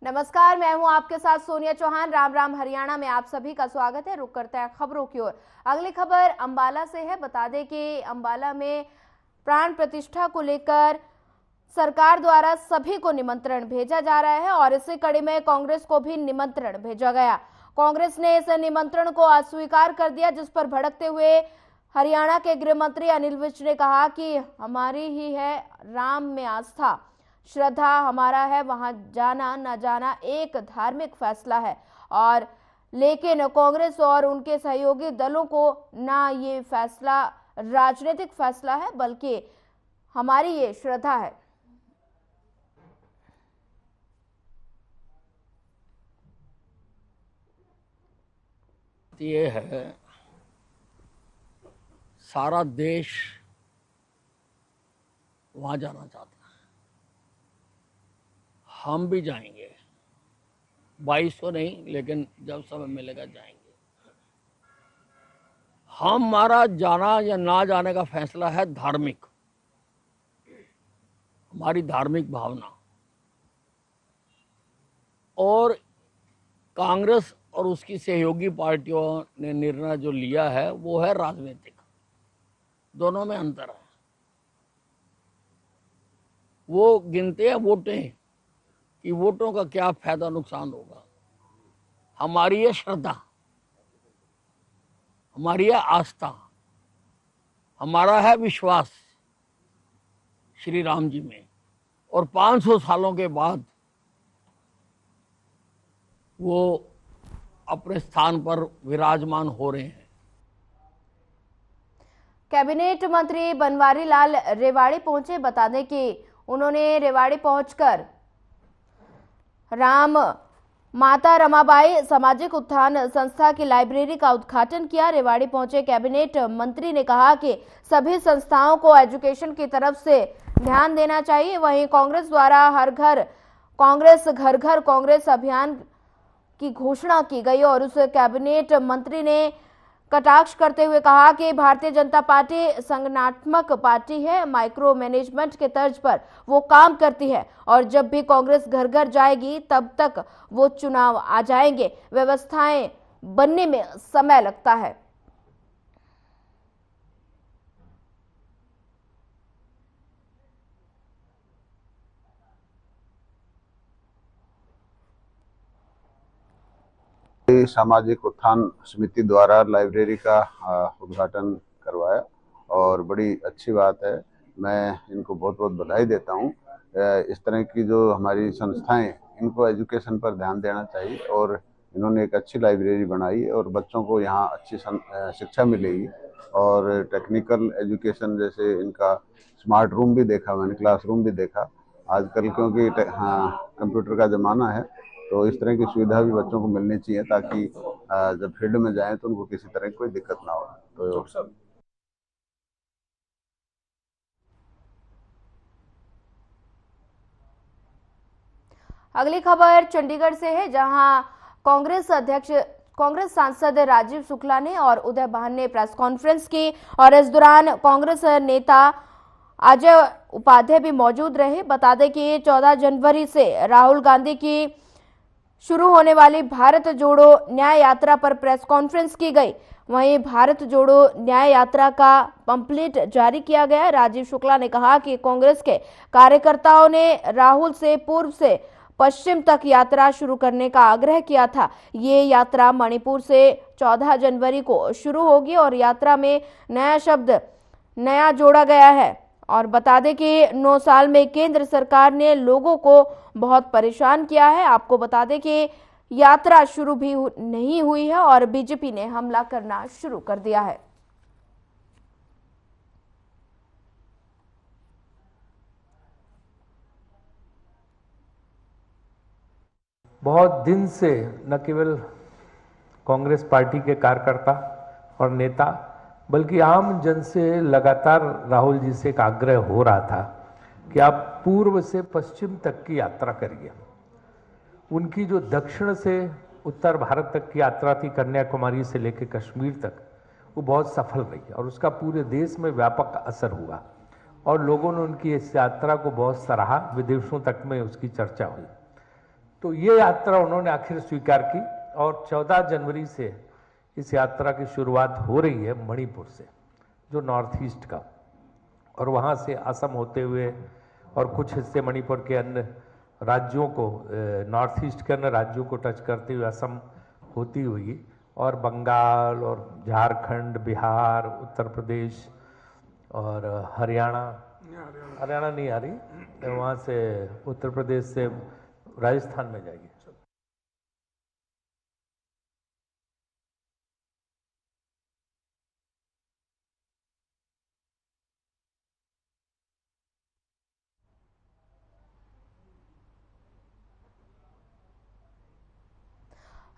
नमस्कार, मैं हूं आपके साथ सोनिया चौहान। राम राम हरियाणा में आप सभी का स्वागत है। रुक करते हैं खबरों की ओर। अगली खबर अंबाला से है। बता दें कि अंबाला में प्राण प्रतिष्ठा को लेकर सरकार द्वारा सभी को निमंत्रण भेजा जा रहा है और इसी कड़ी में कांग्रेस को भी निमंत्रण भेजा गया। कांग्रेस ने इस निमंत्रण को अस्वीकार कर दिया, जिस पर भड़कते हुए हरियाणा के गृह मंत्री अनिल विज ने कहा कि हमारी ही है राम में आस्था, श्रद्धा हमारा है, वहां जाना न जाना एक धार्मिक फैसला है। और लेकिन कांग्रेस और उनके सहयोगी दलों को ना ये फैसला राजनीतिक फैसला है, बल्कि हमारी ये श्रद्धा है। ये है सारा देश वहां जाना चाहता है, हम भी जाएंगे। 22 को नहीं, लेकिन जब समय मिलेगा जाएंगे। हमारा जाना या ना जाने का फैसला है धार्मिक, हमारी धार्मिक भावना। और कांग्रेस और उसकी सहयोगी पार्टियों ने निर्णय जो लिया है वो है राजनीतिक। दोनों में अंतर है। वो गिनते हैं वोटें कि वोटों का क्या फायदा नुकसान होगा। हमारी है श्रद्धा, हमारी है आस्था, हमारा है विश्वास श्री राम जी में। और 500 सालों के बाद वो अपने स्थान पर विराजमान हो रहे हैं। कैबिनेट मंत्री बनवारी लाल रेवाड़ी पहुंचे। बता दें कि उन्होंने रेवाड़ी पहुंचकर राम माता रमाबाई सामाजिक उत्थान संस्था की लाइब्रेरी का उद्घाटन किया। रेवाड़ी पहुंचे कैबिनेट मंत्री ने कहा कि सभी संस्थाओं को एजुकेशन की तरफ से ध्यान देना चाहिए। वहीं कांग्रेस द्वारा हर घर कांग्रेस, घर घर कांग्रेस अभियान की घोषणा की गई और उस कैबिनेट मंत्री ने कटाक्ष करते हुए कहा कि भारतीय जनता पार्टी संगठनात्मक पार्टी है, माइक्रो मैनेजमेंट के तर्ज पर वो काम करती है और जब भी कांग्रेस घर घर जाएगी तब तक वो चुनाव आ जाएंगे, व्यवस्थाएं बनने में समय लगता है। सामाजिक उत्थान समिति द्वारा लाइब्रेरी का उद्घाटन करवाया और बड़ी अच्छी बात है। मैं इनको बहुत बहुत बधाई देता हूँ। इस तरह की जो हमारी संस्थाएं, इनको एजुकेशन पर ध्यान देना चाहिए और इन्होंने एक अच्छी लाइब्रेरी बनाई और बच्चों को यहाँ अच्छी शिक्षा मिलेगी। और टेक्निकल एजुकेशन जैसे इनका स्मार्ट रूम भी देखा मैंने, क्लासरूम भी देखा आजकल, क्योंकि कंप्यूटर का ज़माना है, तो इस तरह की सुविधा भी बच्चों को मिलनी चाहिए ताकि जब फील्ड में जाएं तो उनको किसी तरह की कोई दिक्कत ना हो। तो अगली खबर चंडीगढ़ से है, जहां कांग्रेस सांसद राजीव शुक्ला ने और उदय बहन ने प्रेस कॉन्फ्रेंस की और इस दौरान कांग्रेस नेता अजय उपाध्याय भी मौजूद रहे। बता दें कि 14 जनवरी से राहुल गांधी की शुरू होने वाली भारत जोड़ो न्याय यात्रा पर प्रेस कॉन्फ्रेंस की गई। वहीं भारत जोड़ो न्याय यात्रा का पंपलेट जारी किया गया। राजीव शुक्ला ने कहा कि कांग्रेस के कार्यकर्ताओं ने राहुल से पूर्व से पश्चिम तक यात्रा शुरू करने का आग्रह किया था। ये यात्रा मणिपुर से 14 जनवरी को शुरू होगी और यात्रा में नया शब्द नया जोड़ा गया है। और बता दें कि 9 साल में केंद्र सरकार ने लोगों को बहुत परेशान किया है। आपको बता दें कि यात्रा शुरू भी नहीं हुई है और बीजेपी ने हमला करना शुरू कर दिया है। बहुत दिन से न केवल कांग्रेस पार्टी के कार्यकर्ता और नेता, बल्कि आम जन से लगातार राहुल जी से एक आग्रह हो रहा था कि आप पूर्व से पश्चिम तक की यात्रा करिए। उनकी जो दक्षिण से उत्तर भारत तक की यात्रा थी, कन्याकुमारी से लेकर कश्मीर तक, वो बहुत सफल रही और उसका पूरे देश में व्यापक असर हुआ और लोगों ने उनकी इस यात्रा को बहुत सराहा। विदेशों तक में उसकी चर्चा हुई। तो ये यात्रा उन्होंने आखिर स्वीकार की और 14 जनवरी से इस यात्रा की शुरुआत हो रही है मणिपुर से, जो नॉर्थ ईस्ट का, और वहाँ से असम होते हुए और कुछ हिस्से मणिपुर के अन्य राज्यों को, नॉर्थ ईस्ट के अन्य राज्यों को टच करते हुए असम होती हुई और बंगाल और झारखंड, बिहार, उत्तर प्रदेश और हरियाणा नहीं आ रही, वहाँ से उत्तर प्रदेश से राजस्थान में जाएगी।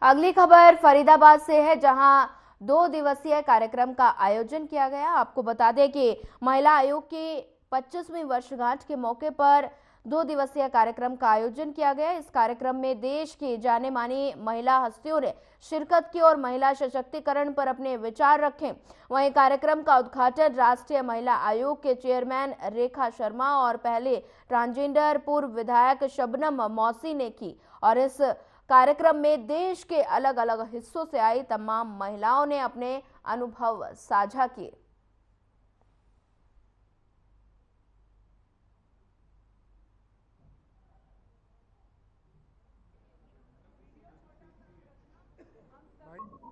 अगली खबर फरीदाबाद से है, जहां 2 दिवसीय कार्यक्रम का आयोजन किया गया। आपको बता दें कि महिला आयोग की 25वीं वर्षगांठ के मौके पर 2 दिवसीय कार्यक्रम का आयोजन किया गया। इस कार्यक्रम में देश की जाने मानी महिला हस्तियों ने शिरकत की और महिला सशक्तिकरण पर अपने विचार रखे। वहीं कार्यक्रम का उद्घाटन राष्ट्रीय महिला आयोग के चेयरमैन रेखा शर्मा और पहले ट्रांसजेंडर पूर्व विधायक शबनम मौसी ने की। और इस कार्यक्रम में देश के अलग अलग हिस्सों से आई तमाम महिलाओं ने अपने अनुभव साझा किए।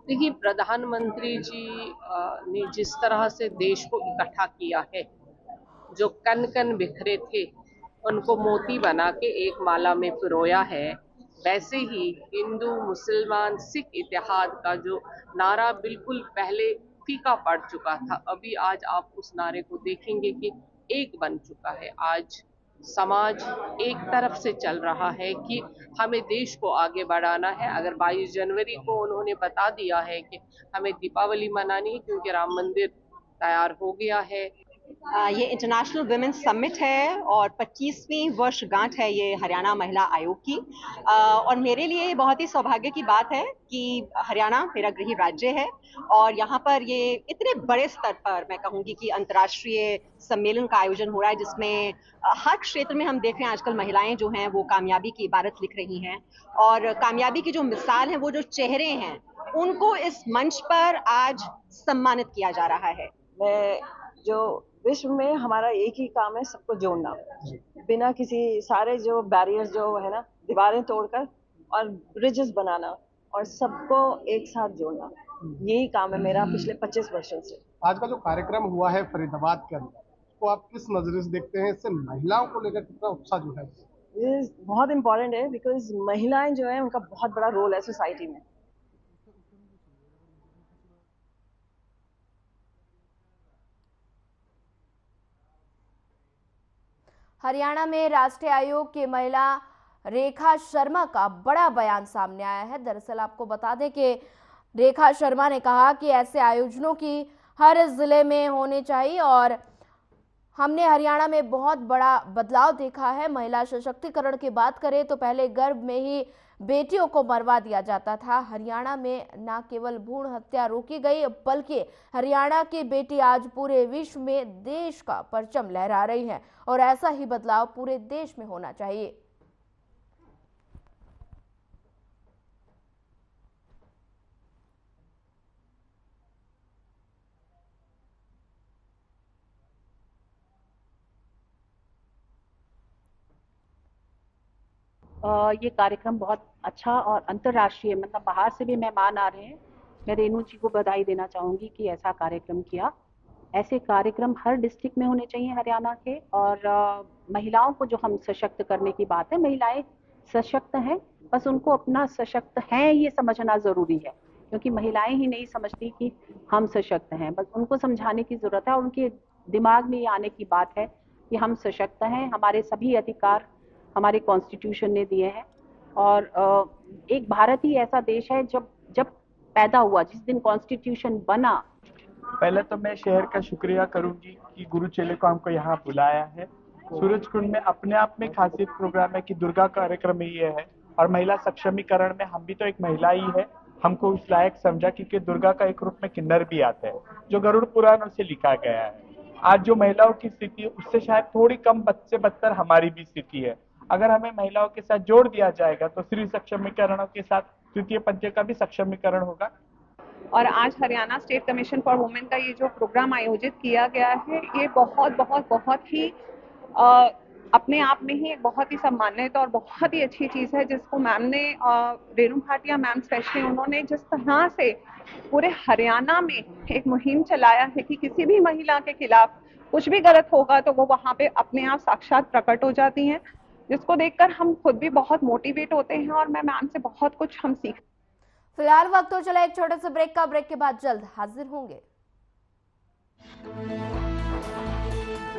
देखिए, प्रधानमंत्री जी ने जिस तरह से देश को इकट्ठा किया है, जो कण कण बिखरे थे उनको मोती बना के एक माला में पिरोया है, वैसे ही हिंदू, मुसलमान, सिख इतिहाद का जो नारा बिल्कुल पहले फीका पड़ चुका था, अभी आज आप उस नारे को देखेंगे कि एक बन चुका है। आज समाज एक तरफ से चल रहा है कि हमें देश को आगे बढ़ाना है। अगर 22 जनवरी को उन्होंने बता दिया है कि हमें दीपावली मनानी है क्योंकि राम मंदिर तैयार हो गया है। ये इंटरनेशनल वुमेन्स समिट है और 25वीं वर्षगांठ है ये हरियाणा महिला आयोग की। और मेरे लिए बहुत ही सौभाग्य की बात है कि हरियाणा मेरा गृह राज्य है और यहाँ पर ये इतने बड़े स्तर पर मैं कहूँगी कि अंतर्राष्ट्रीय सम्मेलन का आयोजन हो रहा है, जिसमें हर क्षेत्र में हम देख रहे हैं आजकल महिलाएं जो हैं वो कामयाबी की इबारत लिख रही हैं और कामयाबी की जो मिसाल है, वो जो चेहरे हैं, उनको इस मंच पर आज सम्मानित किया जा रहा है। मैं जो विश्व में हमारा एक ही काम है, सबको जोड़ना, बिना किसी सारे जो बैरियर्स जो है ना, दीवारें तोड़कर और ब्रिजेस बनाना और सबको एक साथ जोड़ना, यही काम है मेरा पिछले 25 वर्षों से। आज का जो कार्यक्रम हुआ है फरीदाबाद के अंदर, तो आप किस नजरिए से देखते हैं? इससे महिलाओं को लेकर कितना उत्साह जो है? ये बहुत इम्पोर्टेंट है बिकॉज महिलाएं जो है उनका बहुत बड़ा रोल है सोसाइटी में। हरियाणा में राष्ट्रीय आयोग की महिला रेखा शर्मा का बड़ा बयान सामने आया है। दरअसल आपको बता दें कि रेखा शर्मा ने कहा कि ऐसे आयोजनों की हर जिले में होने चाहिए और हमने हरियाणा में बहुत बड़ा बदलाव देखा है। महिला सशक्तिकरण की बात करें तो पहले गर्भ में ही बेटियों को मरवा दिया जाता था। हरियाणा में न केवल भ्रूण हत्या रोकी गई, बल्कि हरियाणा की बेटी आज पूरे विश्व में देश का परचम लहरा रही है और ऐसा ही बदलाव पूरे देश में होना चाहिए। ये कार्यक्रम बहुत अच्छा और अंतर्राष्ट्रीय, मतलब बाहर से भी मेहमान आ रहे हैं। मैं रेणु जी को बधाई देना चाहूँगी कि ऐसा कार्यक्रम किया। ऐसे कार्यक्रम हर डिस्ट्रिक्ट में होने चाहिए हरियाणा के। और महिलाओं को जो हम सशक्त करने की बात है, महिलाएं सशक्त हैं, बस उनको अपना सशक्त हैं ये समझना ज़रूरी है, क्योंकि महिलाएं ही नहीं समझती कि हम सशक्त हैं। बस उनको समझाने की ज़रूरत है और उनके दिमाग में ये आने की बात है कि हम सशक्त हैं, हमारे सभी अधिकार हमारे कॉन्स्टिट्यूशन ने दिए हैं। और एक भारत ही ऐसा देश है जब पैदा हुआ, जिस दिन कॉन्स्टिट्यूशन बना। पहले तो मैं शहर का शुक्रिया करूंगी कि गुरु चेले को हमको यहाँ बुलाया है। सूरजकुंड में अपने आप में खासियत प्रोग्राम है कि दुर्गा कार्यक्रम ये है और महिला सक्षमीकरण में हम भी तो एक महिला ही है, हमको उस लायक समझा, क्योंकि दुर्गा का एक रूप में किन्नर भी आता है जो गरुड़ पुराण से लिखा गया है। आज जो महिलाओं की स्थिति उससे शायद थोड़ी कम, बदतर हमारी भी स्थिति है। अगर हमें महिलाओं के साथ जोड़ दिया जाएगा तो स्त्री सक्षमीकरण के साथ तृतीय पंथी का भी सक्षमीकरण होगा। और आज Haryana state commission for women का ये जो प्रोग्राम आयोजित किया गया है, ये बहुत ही अपने आप में ही एक बहुत ही सम्मानित और बहुत ही अच्छी चीज़ है, जिसको मैम ने, रेणु भाटिया मैम स्पेशली, उन्होंने जिस तरह से पूरे हरियाणा में एक मुहिम चलाया है कि किसी भी महिला के खिलाफ कुछ भी गलत होगा तो वो वहाँ पे अपने आप साक्षात प्रकट हो जाती हैं, जिसको देखकर हम खुद भी बहुत मोटिवेट होते हैं और मैं मैम से बहुत कुछ हम सीखते हैं। फिलहाल वक्त हो चला एक छोटे से ब्रेक का। ब्रेक के बाद जल्द हाजिर होंगे।